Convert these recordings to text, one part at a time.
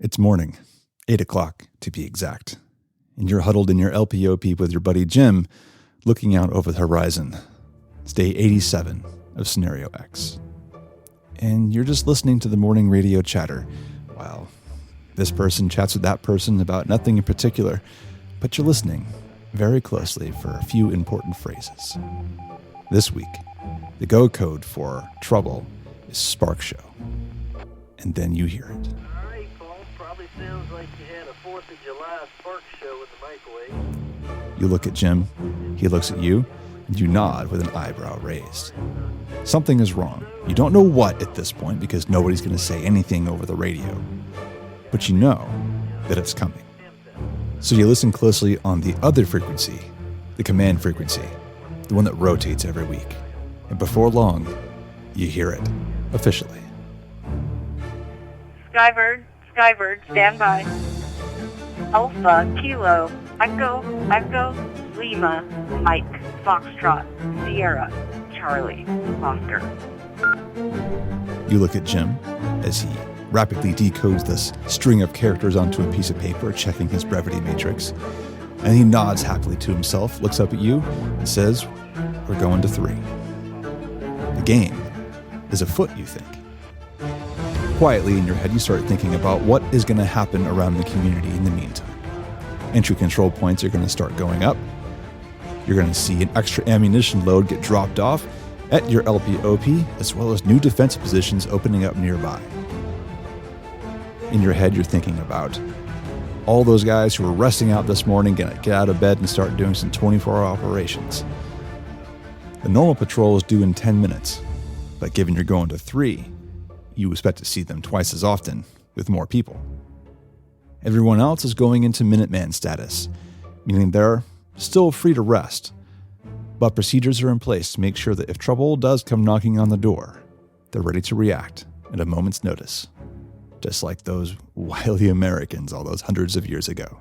It's morning, 8 o'clock to be exact, and you're huddled in your LPOP with your buddy Jim, looking out over the horizon. It's day 87 of Scenario X. And you're just listening to the morning radio chatter while this person chats with that person about nothing in particular, but you're listening very closely for a few important phrases. This week, the go code for trouble is Spark Show. And then you hear it. Sounds like you had a 4th of July spark show in the microwave. You look at Jim, he looks at you, and you nod with an eyebrow raised. Something is wrong. You don't know what at this point because nobody's going to say anything over the radio. But you know that it's coming. So you listen closely on the other frequency, the command frequency, the one that rotates every week. And before long, you hear it officially. Skybird, stand by. Alpha, Kilo, Echo, Lima, Mike, Foxtrot, Sierra, Charlie, Oscar. You look at Jim as he rapidly decodes this string of characters onto a piece of paper, checking his brevity matrix. And he nods happily to himself, looks up at you, and says, "We're going to 3. The game is afoot, you think. Quietly in your head, you start thinking about what is going to happen around the community in the meantime. Entry control points are going to start going up. You're going to see an extra ammunition load get dropped off at your LPOP, as well as new defense positions opening up nearby. In your head, you're thinking about all those guys who were resting out this morning, going to get out of bed and start doing some 24-hour operations. The normal patrol is due in 10 minutes, but given you're going to 3, you expect to see them twice as often with more people. Everyone else is going into Minuteman status, meaning they're still free to rest, but procedures are in place to make sure that if trouble does come knocking on the door, they're ready to react at a moment's notice, just like those wily Americans all those hundreds of years ago.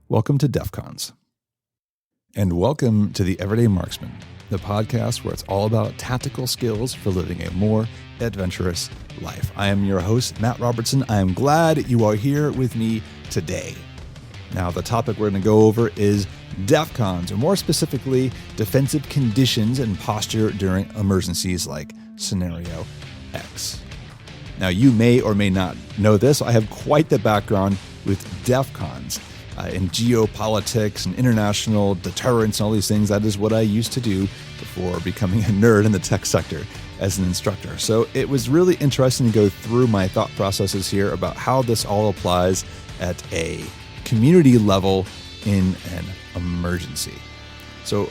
Welcome to DEF CONs. And welcome to the Everyday Marksman, the podcast where it's all about tactical skills for living a more adventurous life. I am your host, Matt Robertson. I am glad you are here with me today. Now, the topic we're going to go over is DEF CONs, or more specifically, defensive conditions and posture during emergencies like Scenario X. Now, you may or may not know this. I have quite the background with DEF CONs. In geopolitics and international deterrence and all these things. That is what I used to do before becoming a nerd in the tech sector as an instructor. So it was really interesting to go through my thought processes here about how this all applies at a community level in an emergency. So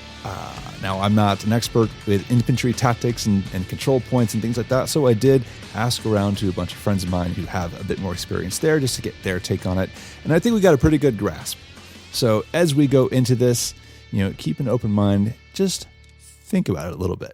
now I'm not an expert with infantry tactics and control points and things like that. So I did ask around to a bunch of friends of mine who have a bit more experience there just to get their take on it. And I think we got a pretty good grasp. So as we go into this, keep an open mind, just think about it a little bit.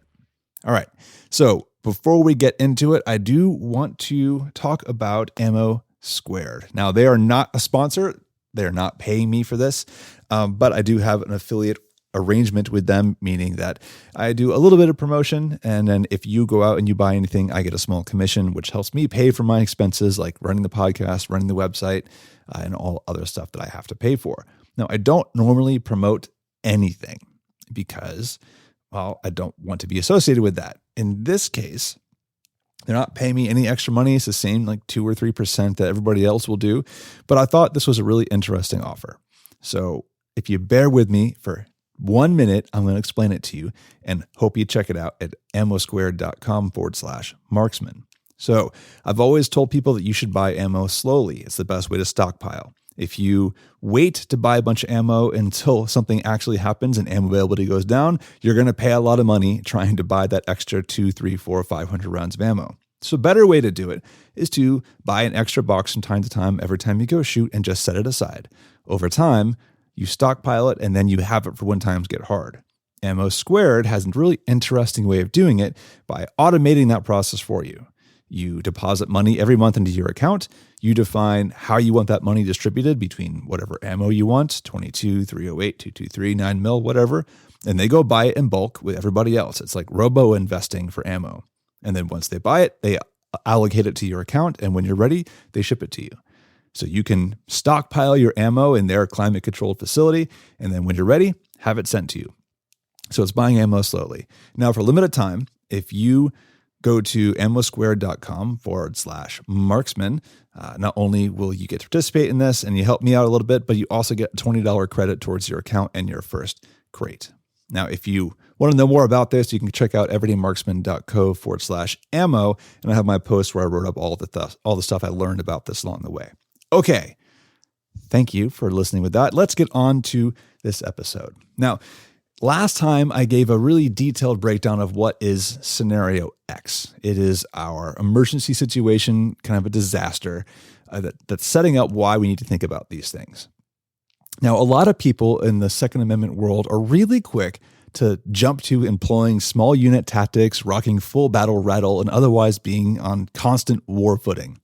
All right. So before we get into it, I do want to talk about Ammo Squared. Now, they are not a sponsor. They're not paying me for this, but I do have an affiliate arrangement with them, meaning that I do a little bit of promotion, and then if you go out and you buy anything, I get a small commission, which helps me pay for my expenses like running the podcast, running the website, and all other stuff that I have to pay for. Now, I don't normally promote anything because, well, I don't want to be associated with that. In this case, they're not paying me any extra money. It's the same like 2 or 3% that everybody else will do, but I thought this was a really interesting offer. So if you bear with me for 1 minute, I'm going to explain it to you and hope you check it out at ammosquared.com/marksman. So I've always told people that you should buy ammo slowly. It's the best way to stockpile. If you wait to buy a bunch of ammo until something actually happens and ammo availability goes down, you're going to pay a lot of money trying to buy that extra 2, 3, 4, 500 rounds of ammo. So a better way to do it is to buy an extra box from time to time every time you go shoot and just set it aside. Over time, you stockpile it, and then you have it for when times get hard. Ammo Squared has a really interesting way of doing it by automating that process for you. You deposit money every month into your account. You define how you want that money distributed between whatever ammo you want, 22, 308, 223, 9mm, whatever. And they go buy it in bulk with everybody else. It's like robo-investing for ammo. And then once they buy it, they allocate it to your account, and when you're ready, they ship it to you. So you can stockpile your ammo in their climate-controlled facility, and then when you're ready, have it sent to you. So it's buying ammo slowly. Now, for a limited time, if you go to ammosquared.com/marksman, not only will you get to participate in this and you help me out a little bit, but you also get a $20 credit towards your account and your first crate. Now, if you want to know more about this, you can check out everydaymarksman.co/ammo, and I have my post where I wrote up all the stuff I learned about this along the way. Okay, thank you for listening with that. Let's get on to this episode. Now, last time I gave a really detailed breakdown of what is Scenario X. It is our emergency situation, kind of a disaster that's setting up why we need to think about these things. Now, a lot of people in the Second Amendment world are really quick to jump to employing small unit tactics, rocking full battle rattle, and otherwise being on constant war footing.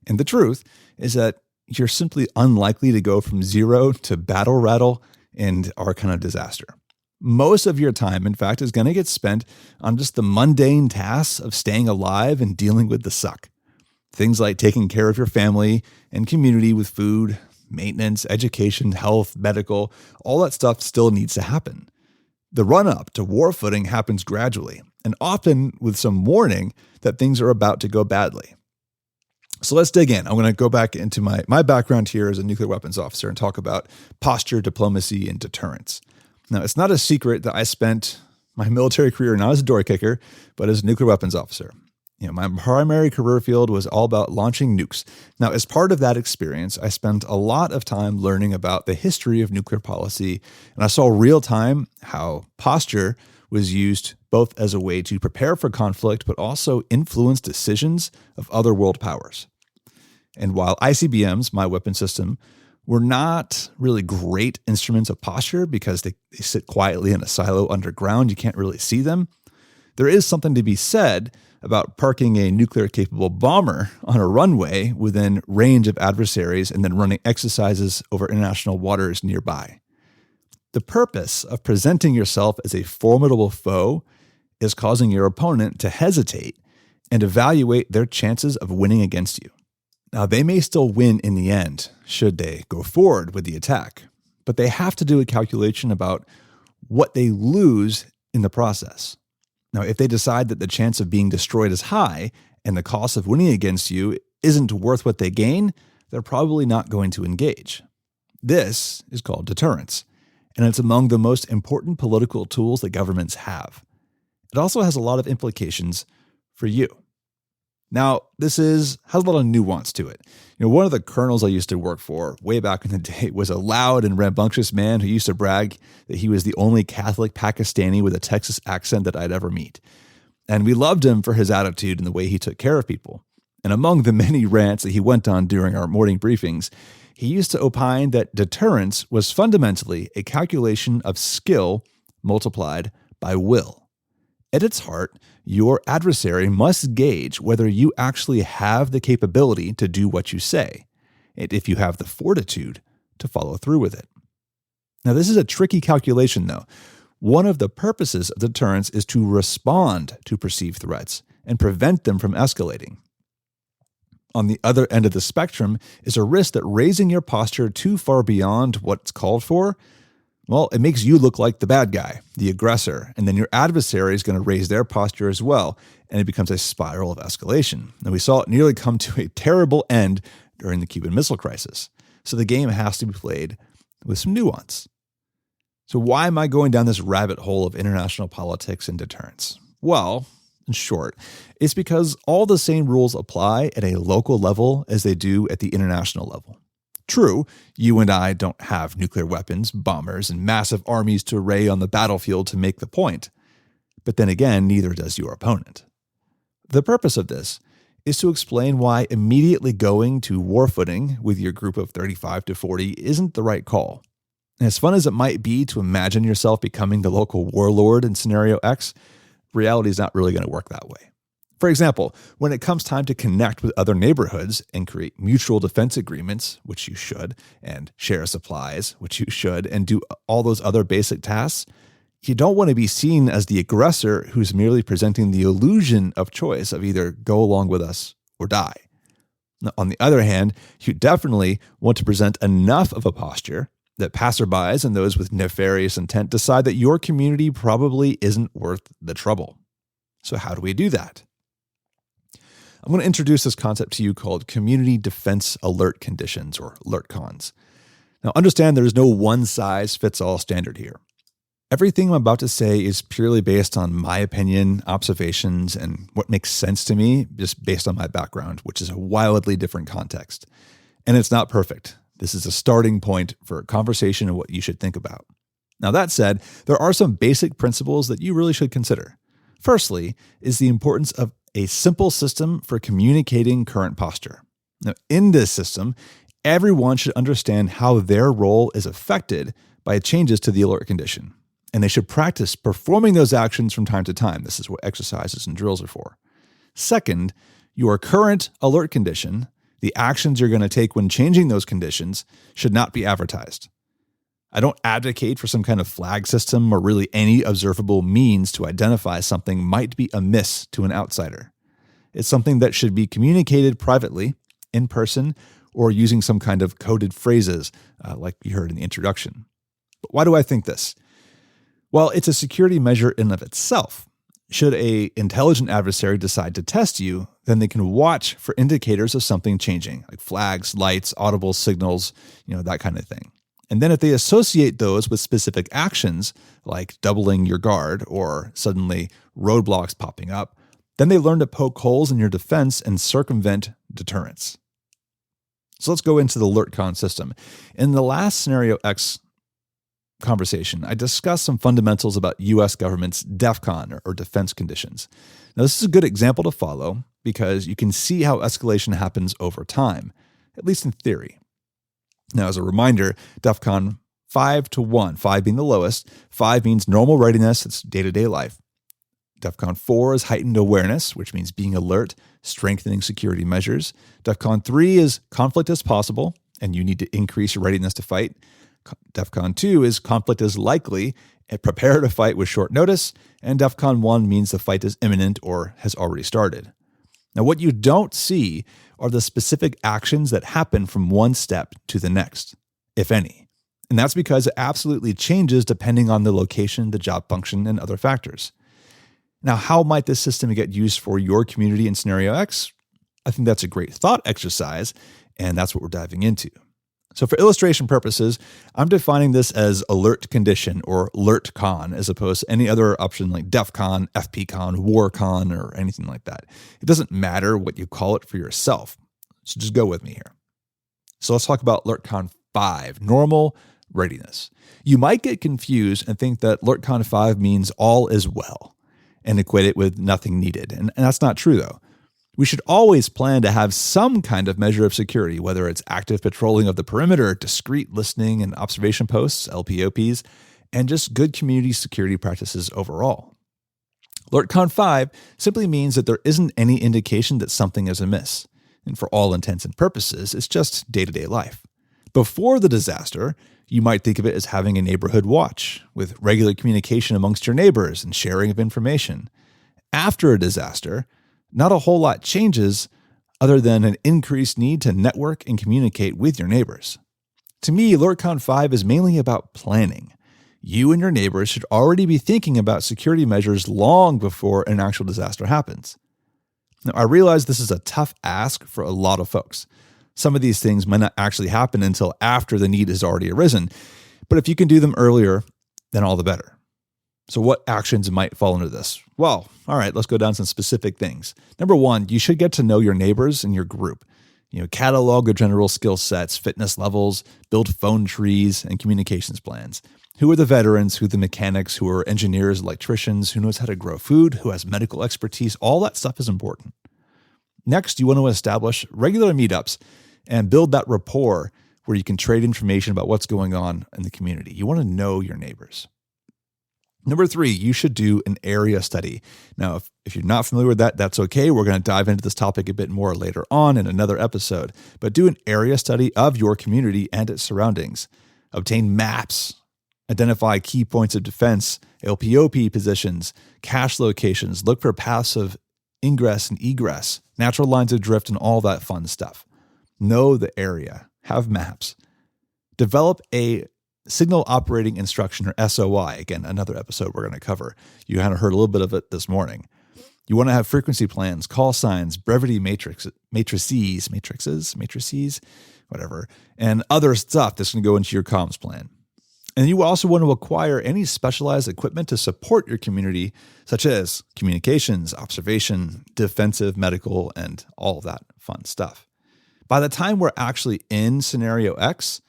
And the truth is that you're simply unlikely to go from zero to battle rattle and our kind of disaster. Most of your time, in fact, is going to get spent on just the mundane tasks of staying alive and dealing with the suck. Things like taking care of your family and community with food, maintenance, education, health, medical, all that stuff still needs to happen. The run-up to war footing happens gradually, and often with some warning that things are about to go badly. So let's dig in. I'm going to go back into my background here as a nuclear weapons officer and talk about posture, diplomacy, and deterrence. Now, it's not a secret that I spent my military career not as a door kicker, but as a nuclear weapons officer. My primary career field was all about launching nukes. Now, as part of that experience, I spent a lot of time learning about the history of nuclear policy, and I saw real time how posture was used both as a way to prepare for conflict, but also influence decisions of other world powers. And while ICBMs, my weapon system, were not really great instruments of posture because they sit quietly in a silo underground, you can't really see them, there is something to be said about parking a nuclear-capable bomber on a runway within range of adversaries and then running exercises over international waters nearby. The purpose of presenting yourself as a formidable foe is causing your opponent to hesitate and evaluate their chances of winning against you. Now, they may still win in the end, should they go forward with the attack, but they have to do a calculation about what they lose in the process. Now, if they decide that the chance of being destroyed is high and the cost of winning against you isn't worth what they gain, they're probably not going to engage. This is called deterrence, and it's among the most important political tools that governments have. It also has a lot of implications for you. Now, this has a lot of nuance to it. One of the colonels I used to work for way back in the day was a loud and rambunctious man who used to brag that he was the only Catholic Pakistani with a Texas accent that I'd ever meet. And we loved him for his attitude and the way he took care of people. And among the many rants that he went on during our morning briefings, he used to opine that deterrence was fundamentally a calculation of skill multiplied by will. At its heart, your adversary must gauge whether you actually have the capability to do what you say, and if you have the fortitude to follow through with it. Now, this is a tricky calculation, though. One of the purposes of deterrence is to respond to perceived threats and prevent them from escalating. On the other end of the spectrum is a risk that raising your posture too far beyond what's called for, well, it makes you look like the bad guy, the aggressor, and then your adversary is going to raise their posture as well, and it becomes a spiral of escalation. And we saw it nearly come to a terrible end during the Cuban Missile Crisis. So the game has to be played with some nuance. So why am I going down this rabbit hole of international politics and deterrence? Well, in short, it's because all the same rules apply at a local level as they do at the international level. True, you and I don't have nuclear weapons, bombers, and massive armies to array on the battlefield to make the point. But then again, neither does your opponent. The purpose of this is to explain why immediately going to war footing with your group of 35 to 40 isn't the right call. And as fun as it might be to imagine yourself becoming the local warlord in Scenario X, reality is not really going to work that way. For example, when it comes time to connect with other neighborhoods and create mutual defense agreements, which you should, and share supplies, which you should, and do all those other basic tasks, You don't want to be seen as the aggressor who's merely presenting the illusion of choice of either go along with us or die. Now, on the other hand, you definitely want to present enough of a posture that passerbys and those with nefarious intent decide that your community probably isn't worth the trouble. So how do we do that? I'm going to introduce this concept to you called Community Defense Alert Conditions, or LERTCONs. Now, understand there is no one-size-fits-all standard here. Everything I'm about to say is purely based on my opinion, observations, and what makes sense to me just based on my background, which is a wildly different context. And it's not perfect. This is a starting point for a conversation of what you should think about. Now, that said, there are some basic principles that you really should consider. Firstly, is the importance of a simple system for communicating current posture. Now, in this system, everyone should understand how their role is affected by changes to the alert condition, and they should practice performing those actions from time to time. This is what exercises and drills are for. Second, your current alert condition, the actions you're going to take when changing those conditions, should not be advertised. I don't advocate for some kind of flag system or really any observable means to identify something might be amiss to an outsider. It's something that should be communicated privately, in person, or using some kind of coded phrases like you heard in the introduction. But why do I think this? Well, it's a security measure in and of itself. Should an intelligent adversary decide to test you, then they can watch for indicators of something changing, like flags, lights, audible signals, that kind of thing. And then if they associate those with specific actions, like doubling your guard or suddenly roadblocks popping up, then they learn to poke holes in your defense and circumvent deterrence. So let's go into the LERTCON system. In the last Scenario X conversation, I discussed some fundamentals about U.S. government's DEFCON, or defense conditions. Now, this is a good example to follow because you can see how escalation happens over time, at least in theory. Now, as a reminder, DEFCON 5 to 1, 5 being the lowest, 5 means normal readiness, it's day-to-day life. DEFCON 4 is heightened awareness, which means being alert, strengthening security measures. DEFCON 3 is conflict is possible, and you need to increase your readiness to fight. DEFCON 2 is conflict is likely, and prepare to fight with short notice. And DEFCON 1 means the fight is imminent or has already started. Now, what you don't see are the specific actions that happen from one step to the next, if any. And that's because it absolutely changes depending on the location, the job function, and other factors. Now, how might this system get used for your community in Scenario X? I think that's a great thought exercise, and that's what we're diving into. So for illustration purposes, I'm defining this as alert condition or LERTCON as opposed to any other option like DEFCON, FPCON, WARCON, or anything like that. It doesn't matter what you call it for yourself. So just go with me here. So let's talk about LERTCON 5, normal readiness. You might get confused and think that LERTCON 5 means all is well and equate it with nothing needed. And that's not true though. We should always plan to have some kind of measure of security, whether it's active patrolling of the perimeter, discreet listening and observation posts, LPOPs, and just good community security practices overall. LERTCON 5 simply means that there isn't any indication that something is amiss. And for all intents and purposes, it's just day-to-day life. Before the disaster, you might think of it as having a neighborhood watch with regular communication amongst your neighbors and sharing of information. After a disaster, not a whole lot changes other than an increased need to network and communicate with your neighbors. To me, LERTCON 5 is mainly about planning. You and your neighbors should already be thinking about security measures long before an actual disaster happens. Now, I realize this is a tough ask for a lot of folks. Some of these things might not actually happen until after the need has already arisen, but if you can do them earlier, then all the better. So what actions might fall into this? Well, all right, let's go down some specific things. Number one, you should get to know your neighbors and your group. Catalog their general skill sets, fitness levels, build phone trees, and communications plans. Who are the veterans? Who are the mechanics? Who are engineers, electricians? Who knows how to grow food? Who has medical expertise? All that stuff is important. Next, you want to establish regular meetups and build that rapport where you can trade information about what's going on in the community. You want to know your neighbors. Number 3, you should do an area study. Now, if you're not familiar with that, that's okay. We're going to dive into this topic a bit more later on in another episode. But do an area study of your community and its surroundings. Obtain maps. Identify key points of defense LPOP positions, cache locations, look for paths of ingress and egress, natural lines of drift, and all that fun stuff. Know the area, have maps. Develop a signal operating instruction, or SOI. Again, another episode we're going to cover. You kind of heard a little bit of it this morning. You want to have frequency plans, call signs, brevity matrices, whatever, and other stuff that's going to go into your comms plan. And you also want to acquire any specialized equipment to support your community, such as communications, observation, defensive, medical, and all of that fun stuff. By the time we're actually in Scenario X,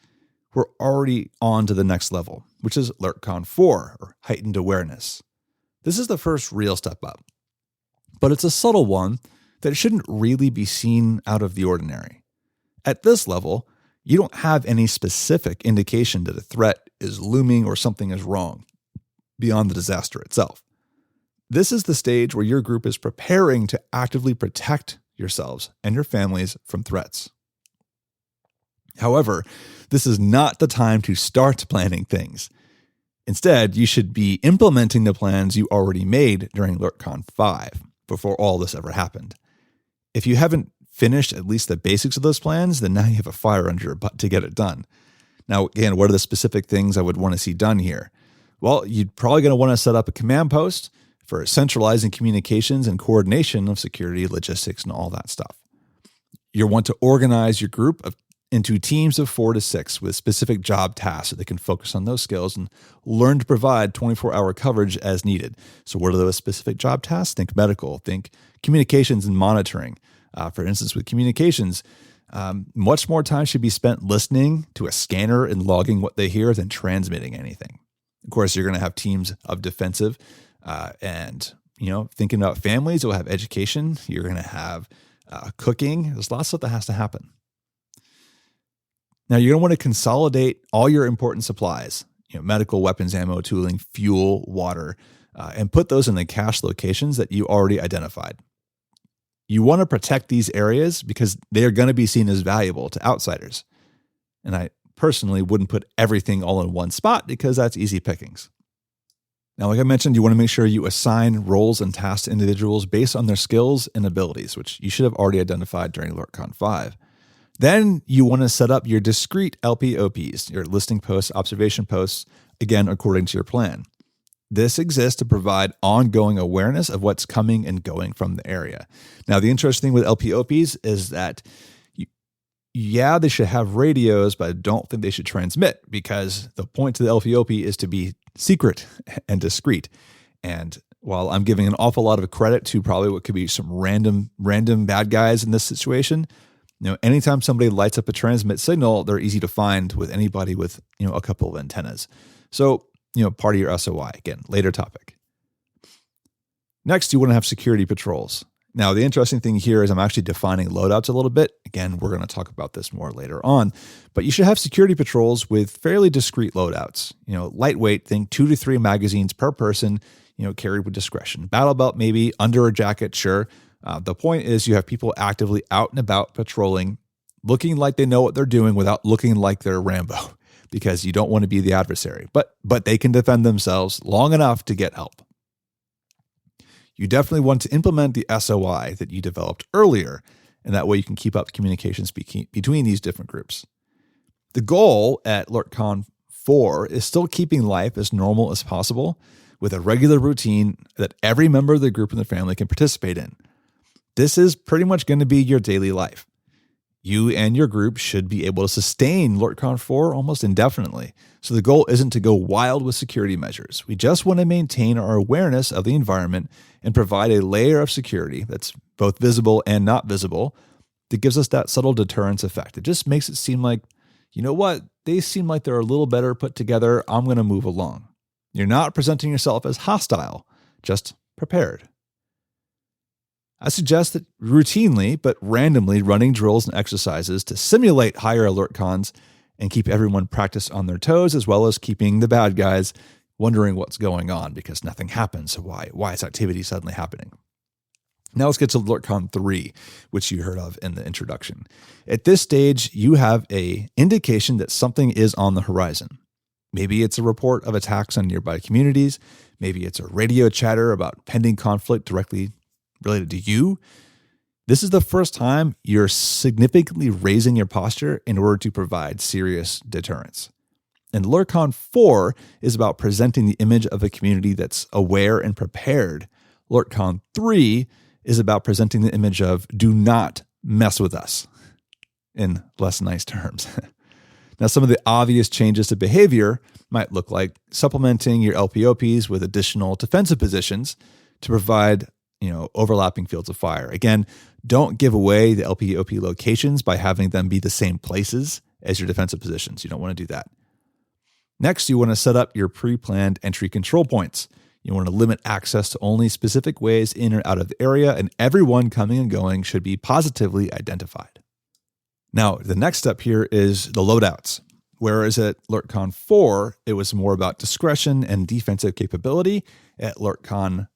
we're already on to the next level, which is AlertCon 4, or Heightened Awareness. This is the first real step up, but it's a subtle one that shouldn't really be seen out of the ordinary. At this level, you don't have any specific indication that a threat is looming or something is wrong beyond the disaster itself. This is the stage where your group is preparing to actively protect yourselves and your families from threats. However, this is not the time to start planning things. Instead, you should be implementing the plans you already made during AlertCon 5 before all this ever happened. If you haven't finished at least the basics of those plans, then now you have a fire under your butt to get it done. Now, again, what are the specific things I would want to see done here? Well, you're probably going to want to set up a command post for centralizing communications and coordination of security, logistics, and all that stuff. You'll want to organize your group into teams of 4 to 6 with specific job tasks so they can focus on those skills and learn to provide 24-hour coverage as needed. So what are those specific job tasks? Think medical, think communications and monitoring. For instance, with communications, much more time should be spent listening to a scanner and logging what they hear than transmitting anything. Of course, you're going to have teams of defensive and, thinking about families, you'll have education. You're going to have cooking. There's lots of stuff that has to happen. Now, you're going to want to consolidate all your important supplies, medical, weapons, ammo, tooling, fuel, water, and put those in the cache locations that you already identified. You want to protect these areas because they are going to be seen as valuable to outsiders. And I personally wouldn't put everything all in one spot because that's easy pickings. Now, like I mentioned, you want to make sure you assign roles and tasks to individuals based on their skills and abilities, which you should have already identified during AlertCon 5. Then you want to set up your discrete LPOPs, your listening posts, observation posts, again, according to your plan. This exists to provide ongoing awareness of what's coming and going from the area. Now, the interesting thing with LPOPs is that, they should have radios, but I don't think they should transmit because the point to the LPOP is to be secret and discreet. And while I'm giving an awful lot of credit to probably what could be some random bad guys in this situation, anytime somebody lights up a transmit signal, they're easy to find with anybody with, a couple of antennas. So, part of your SOI. Again, later topic. Next, you want to have security patrols. Now, the interesting thing here is I'm actually defining loadouts a little bit. Again, we're going to talk about this more later on, but you should have security patrols with fairly discrete loadouts. Lightweight, think 2 to 3 magazines per person, carried with discretion. Battle belt, maybe under a jacket, sure. The point is you have people actively out and about patrolling, looking like they know what they're doing without looking like they're Rambo, because you don't want to be the adversary, but they can defend themselves long enough to get help. You definitely want to implement the SOI that you developed earlier, and that way you can keep up communications between these different groups. The goal at AlertCon 4 is still keeping life as normal as possible with a regular routine that every member of the group and the family can participate in. This is pretty much going to be your daily life. You and your group should be able to sustain AlertCon 4 almost indefinitely. So the goal isn't to go wild with security measures. We just want to maintain our awareness of the environment and provide a layer of security that's both visible and not visible that gives us that subtle deterrence effect. It just makes it seem like, they seem like they're a little better put together. I'm going to move along. You're not presenting yourself as hostile, just prepared. I suggest that routinely but randomly running drills and exercises to simulate higher alert cons and keep everyone practiced on their toes, as well as keeping the bad guys wondering what's going on because nothing happens. So why is activity suddenly happening? Now let's get to AlertCon 3, which you heard of in the introduction. At this stage, you have an indication that something is on the horizon. Maybe it's a report of attacks on nearby communities. Maybe it's a radio chatter about pending conflict directly related to you. This is the first time you're significantly raising your posture in order to provide serious deterrence. And LurkCon 4 is about presenting the image of a community that's aware and prepared. LurkCon 3 is about presenting the image of do not mess with us, in less nice terms. Now, some of the obvious changes to behavior might look like supplementing your LPOPs with additional defensive positions to provide, overlapping fields of fire. Again, don't give away the LPOP locations by having them be the same places as your defensive positions. You don't want to do that. Next, you want to set up your pre-planned entry control points. You want to limit access to only specific ways in or out of the area, and everyone coming and going should be positively identified. Now, the next step here is the loadouts. Whereas at LurkCon 4, it was more about discretion and defensive capability. At LurkCon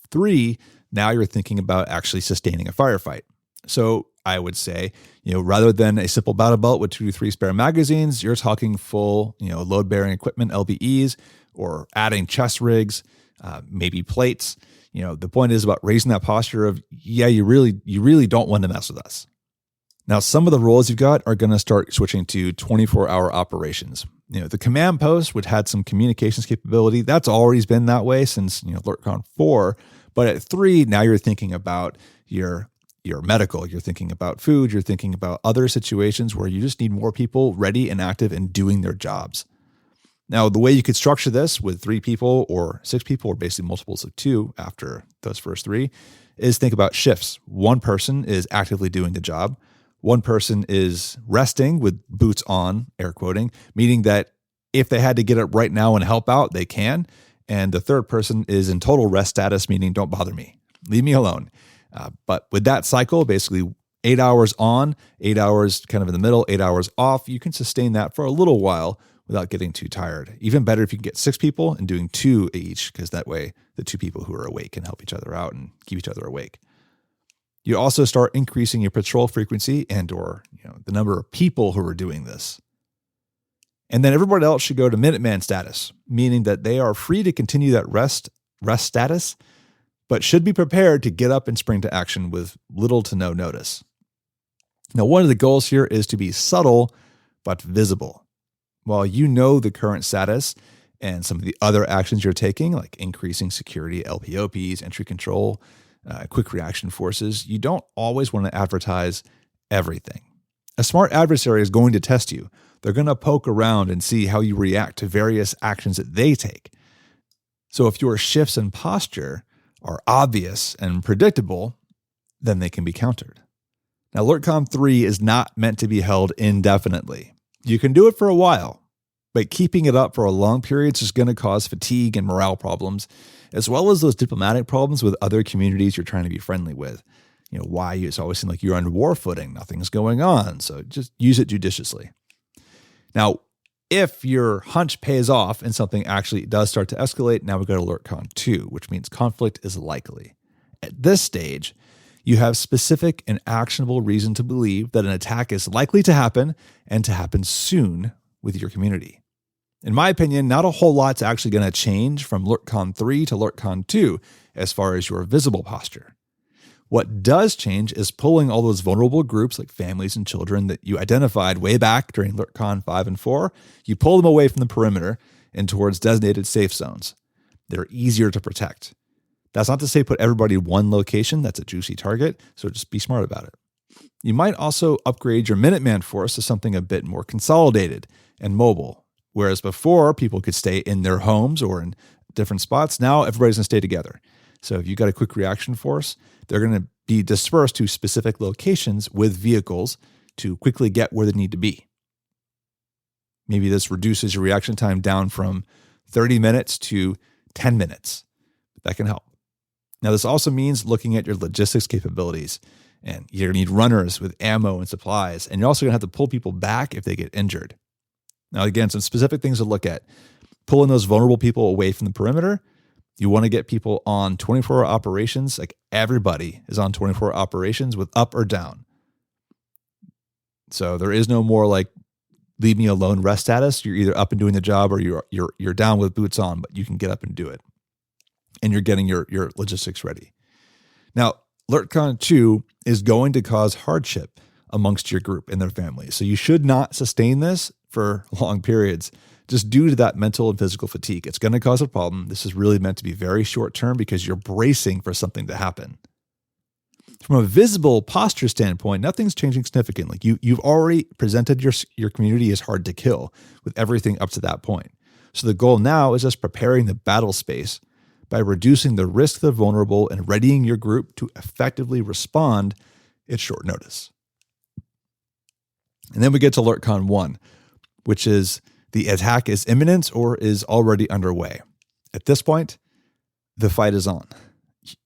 3, now you're thinking about actually sustaining a firefight. So I would say, rather than a simple battle belt with 2 to 3 spare magazines, you're talking full, load-bearing equipment, LBEs, or adding chest rigs, maybe plates. The point is about raising that posture of, you really don't want to mess with us. Now, some of the roles you've got are going to start switching to 24-hour operations. The command post, which had some communications capability, that's always been that way since, LurkCon 4. But at 3, now you're thinking about your medical, you're thinking about food, you're thinking about other situations where you just need more people ready and active and doing their jobs. Now, the way you could structure this with 3 people or 6 people, or basically multiples of 2 after those first 3, is think about shifts. One person is actively doing the job. One person is resting with boots on, air quoting, meaning that if they had to get up right now and help out, they can. And the third person is in total rest status, meaning don't bother me, leave me alone. But with that cycle, basically 8 hours on, 8 hours kind of in the middle, 8 hours off, you can sustain that for a little while without getting too tired. Even better if you can get 6 people and doing 2 each, because that way the 2 people who are awake can help each other out and keep each other awake. You also start increasing your patrol frequency or the number of people who are doing this. And then everybody else should go to Minuteman status, meaning that they are free to continue that rest status, but should be prepared to get up and spring to action with little to no notice. Now, one of the goals here is to be subtle but visible. While you know the current status and some of the other actions you're taking, like increasing security, LPOPs, entry control, quick reaction forces, you don't always want to advertise everything. A smart adversary is going to test you. They're going to poke around and see how you react to various actions that they take. So if your shifts in posture are obvious and predictable, then they can be countered. Now, LurkCon 3 is not meant to be held indefinitely. You can do it for a while, but keeping it up for a long period is just going to cause fatigue and morale problems, as well as those diplomatic problems with other communities you're trying to be friendly with. Why it's always seems like you're on war footing, nothing's going on, so just use it judiciously. Now, if your hunch pays off and something actually does start to escalate, now we go to LurkCon 2, which means conflict is likely. At this stage, you have specific and actionable reason to believe that an attack is likely to happen and to happen soon with your community. In my opinion, not a whole lot's actually going to change from LurkCon 3 to LurkCon 2 as far as your visible posture. What does change is pulling all those vulnerable groups like families and children that you identified way back during LurkCon 5 and 4. You pull them away from the perimeter and towards designated safe zones. They're easier to protect. That's not to say put everybody in one location. That's a juicy target, so just be smart about it. You might also upgrade your Minuteman force to something a bit more consolidated and mobile. Whereas before, people could stay in their homes or in different spots, now everybody's going to stay together. So if you've got a quick reaction force, they're going to be dispersed to specific locations with vehicles to quickly get where they need to be. Maybe this reduces your reaction time down from 30 minutes to 10 minutes. That can help. Now, this also means looking at your logistics capabilities. And you're going to need runners with ammo and supplies. And you're also going to have to pull people back if they get injured. Now, again, some specific things to look at. Pulling those vulnerable people away from the perimeter. You want to get people on 24-hour operations. Like everybody is on 24-hour operations with up or down. So there is no more like leave me alone rest status. You're either up and doing the job or you're down with boots on, but you can get up and do it. And you're getting your logistics ready. Now, LertCon 2 is going to cause hardship amongst your group and their families. So you should not sustain this for long periods just due to that mental and physical fatigue. It's going to cause a problem. This is really meant to be very short term because you're bracing for something to happen. From a visible posture standpoint, nothing's changing significantly. You've already presented your community as hard to kill with everything up to that point. So the goal now is just preparing the battle space by reducing the risk of the vulnerable and readying your group to effectively respond at short notice. And then we get to LertCon 1, which is the attack is imminent or is already underway. At this point, the fight is on.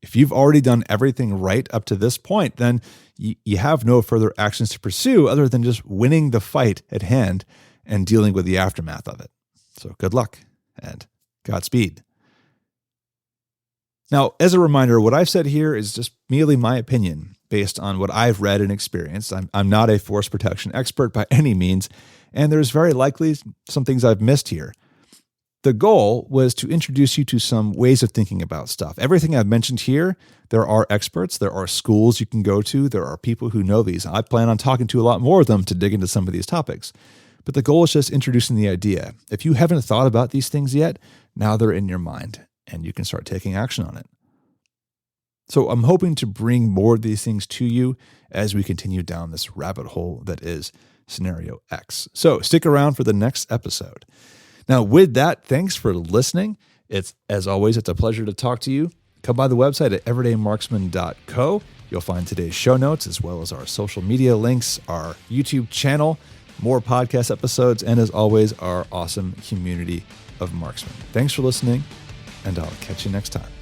If you've already done everything right up to this point, then you have no further actions to pursue other than just winning the fight at hand and dealing with the aftermath of it. So good luck and Godspeed. Now, as a reminder, what I've said here is just merely my opinion based on what I've read and experienced. I'm not a force protection expert by any means, and there's very likely some things I've missed here. The goal was to introduce you to some ways of thinking about stuff. Everything I've mentioned here, there are experts, there are schools you can go to, there are people who know these. I plan on talking to a lot more of them to dig into some of these topics. But the goal is just introducing the idea. If you haven't thought about these things yet, now they're in your mind, and you can start taking action on it. So I'm hoping to bring more of these things to you as we continue down this rabbit hole that is Scenario X. So stick around for the next episode. Now, with that, thanks for listening. As always, it's a pleasure to talk to you. Come by the website at everydaymarksman.co. You'll find today's show notes as well as our social media links, our YouTube channel, more podcast episodes, and as always, our awesome community of marksmen. Thanks for listening, and I'll catch you next time.